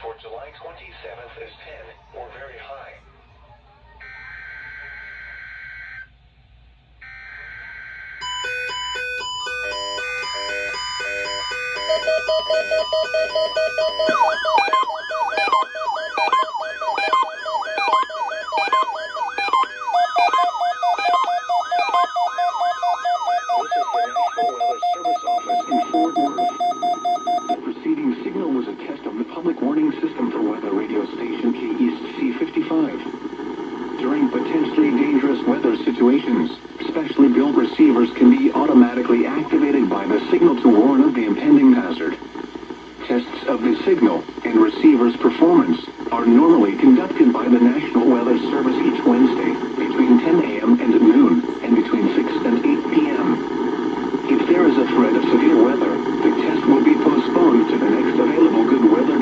for July 27th is 10 or very high. Signal was a test of the public warning system for weather radio station KEC55. During potentially dangerous weather situations, specially built receivers can be automatically activated by the signal to warn of the impending hazard. Tests of the signal and receiver's performance are normally conducted by the National Weather Service each Wednesday between 10 a.m. and noon and between 6 and 8 p.m. If there is a threat of severe weather, the test will be postponed to the next available good weather